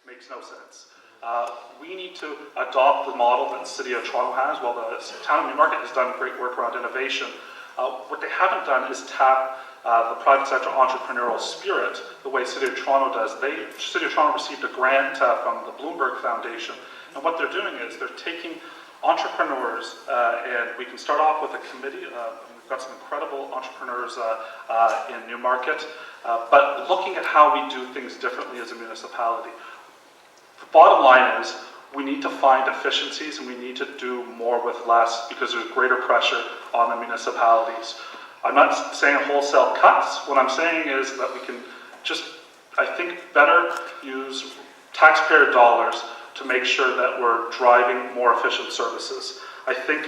makes no sense. We need to adopt the model that the City of Toronto has. While the town of Newmarket has done great work around innovation, what they haven't done is tap the private sector entrepreneurial spirit the way City of Toronto does. City of Toronto received a grant from the Bloomberg Foundation, and what they're doing is they're taking entrepreneurs, and we can start off with a committee. We've got some incredible entrepreneurs in Newmarket, but looking at how we do things differently as a municipality. The bottom line is we need to find efficiencies and we need to do more with less because there's greater pressure on the municipalities. I'm not saying wholesale cuts. What I'm saying is that we can just, I think, better use taxpayer dollars to make sure that we're driving more efficient services. I think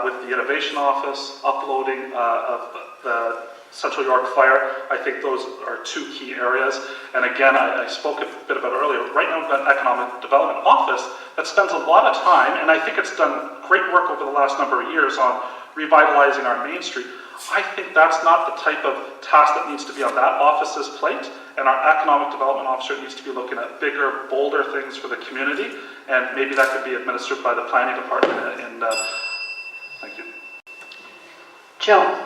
with the Innovation Office, uploading of the Central York Fire, I think those are two key areas. And again, I spoke a bit about earlier, right now we've got an Economic Development Office that spends a lot of time, and I think it's done great work over the last number of years on revitalizing our Main Street. I think that's not the type of task that needs to be on that office's plate, and our Economic Development Officer needs to be looking at bigger, bolder things for the community, and maybe that could be administered by the Planning Department. And thank you. Joan.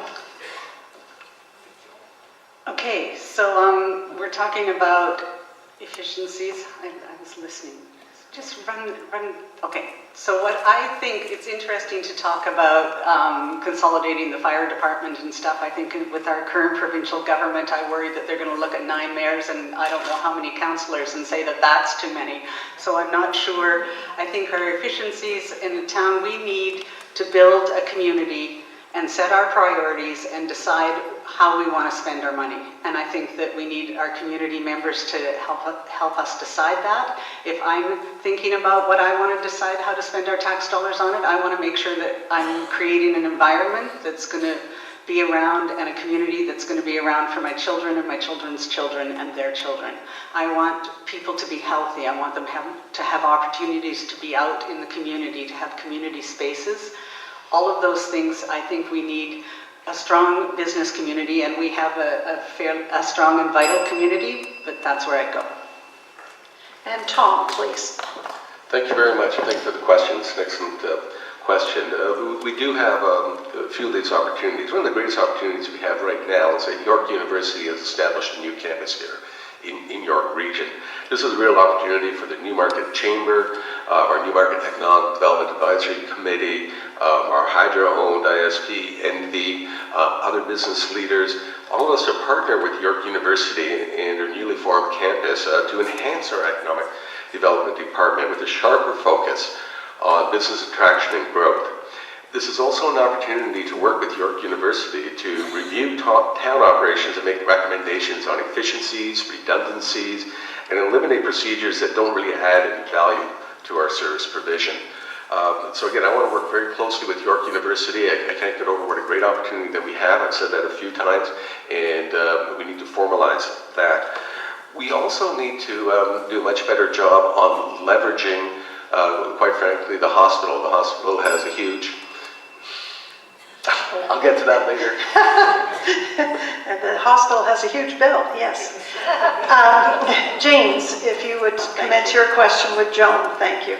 Okay, so we're talking about efficiencies. I was listening. Just run. Okay, so what I think it's interesting to talk about consolidating the fire department and stuff. I think with our current provincial government, I worry that they're going to look at 9 mayors and I don't know how many councillors and say that that's too many. So I'm not sure. I think our efficiencies in the town, we need to build a community and set our priorities and decide how we want to spend our money. And I think that we need our community members to help us decide that. If I'm thinking about what I want to decide how to spend our tax dollars on it, I want to make sure that I'm creating an environment that's going to be around and a community that's going to be around for my children and my children's children and their children. I want people to be healthy. I want them to have opportunities to be out in the community, to have community spaces. All of those things, I think we need a strong business community, and we have a strong and vital community, but that's where I go. And Tom, please. Thank you very much. Thank you for the question. It's an excellent question. We do have a few of these opportunities. One of the greatest opportunities we have right now is that York University has established a new campus here in York region. This is a real opportunity for the Newmarket Chamber, our Newmarket Economic Development Advisory Committee, our Hydro-owned ISP, and the other business leaders. All of us to partner with York University and their newly formed campus to enhance our economic development department with a sharper focus on business attraction and growth. This is also an opportunity to work with York University to review town operations and make recommendations on efficiencies, redundancies, and eliminate procedures that don't really add any value to our service provision. So again, I want to work very closely with York University. I can't get over what a great opportunity that we have. I've said that a few times, and we need to formalize that. We also need to do a much better job on leveraging, quite frankly, the hospital. The hospital has a huge... I'll get to that later. And the hospital has a huge bill, yes. James, if you would commence your question with Joan, thank you.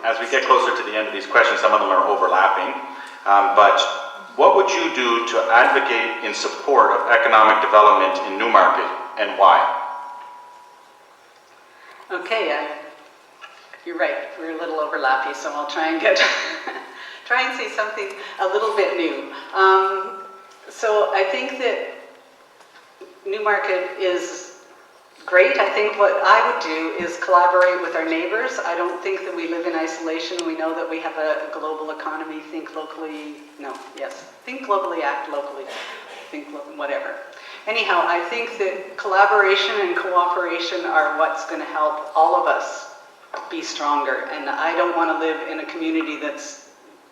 As we get closer to the end of these questions, some of them are overlapping, but what would you do to advocate in support of economic development in Newmarket, and why? Okay, you're right, we're a little overlappy, so I'll try and get... try and say something a little bit new. So I think that Newmarket is great. I think what I would do is collaborate with our neighbors. I don't think that we live in isolation. We know that we have a global economy. Think locally, think globally, act locally, whatever. Anyhow, I think that collaboration and cooperation are what's going to help all of us be stronger. And I don't want to live in a community that's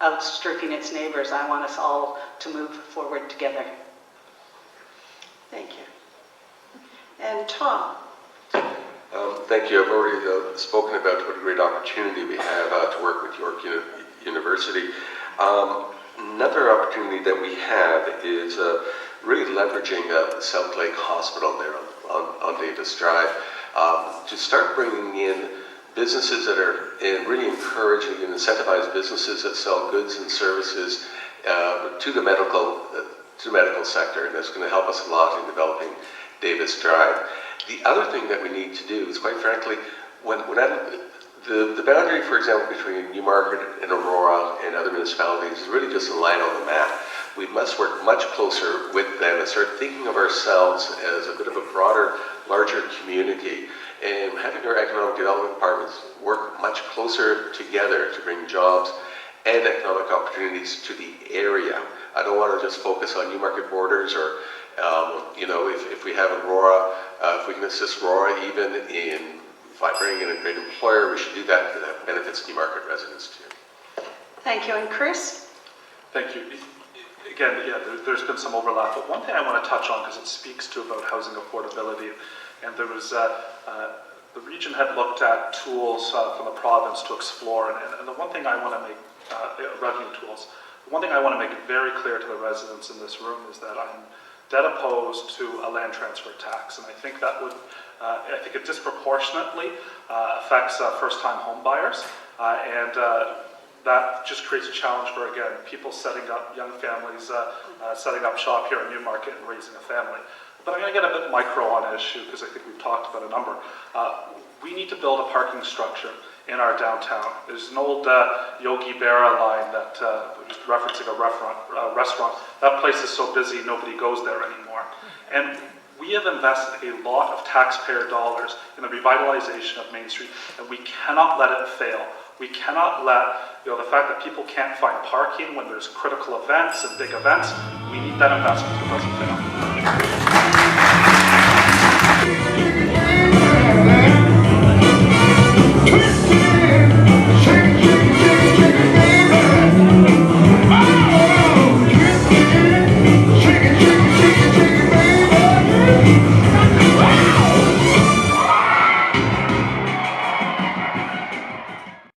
outstripping its neighbors. I want us all to move forward together. Thank you. And Tom. Thank you. I've already spoken about what a great opportunity we have to work with York University. Another opportunity that we have is really leveraging South Lake Hospital there on Davis Drive. to start bringing in businesses that are, and really encouraging and incentivize businesses that sell goods and services to the medical sector, and that's going to help us a lot in developing Davis Drive. The other thing that we need to do is, quite frankly, the boundary, for example, between Newmarket and Aurora and other municipalities is really just a line on the map. We must work much closer with them and start thinking of ourselves as a bit of a broader, larger community, and having our economic development departments work much closer together to bring jobs and economic opportunities to the area. I don't want to just focus on Newmarket borders, or if we have Aurora, if we can assist Aurora even in by bringing in a great employer, we should do that, because that benefits Newmarket residents too. Thank you. And Chris? Thank you. Again, yeah, there's been some overlap, but one thing I want to touch on, because it speaks to about housing affordability, and there was, the region had looked at tools from the province to explore, and the one thing I want to make, revenue tools, the one thing I want to make very clear to the residents in this room is that I'm dead opposed to a land transfer tax, and I think that would, I think it disproportionately affects first-time home buyers, and that just creates a challenge for, again, people setting up, young families setting up shop here in Newmarket and raising a family. But I'm going to get a bit micro on an issue, because I think we've talked about a number. We need to build a parking structure in our downtown. There's an old Yogi Berra line that was referencing a restaurant. That place is so busy, nobody goes there anymore. And we have invested a lot of taxpayer dollars in the revitalization of Main Street, and we cannot let it fail. We cannot let, the fact that people can't find parking when there's critical events and big events, we need that investment that doesn't fail.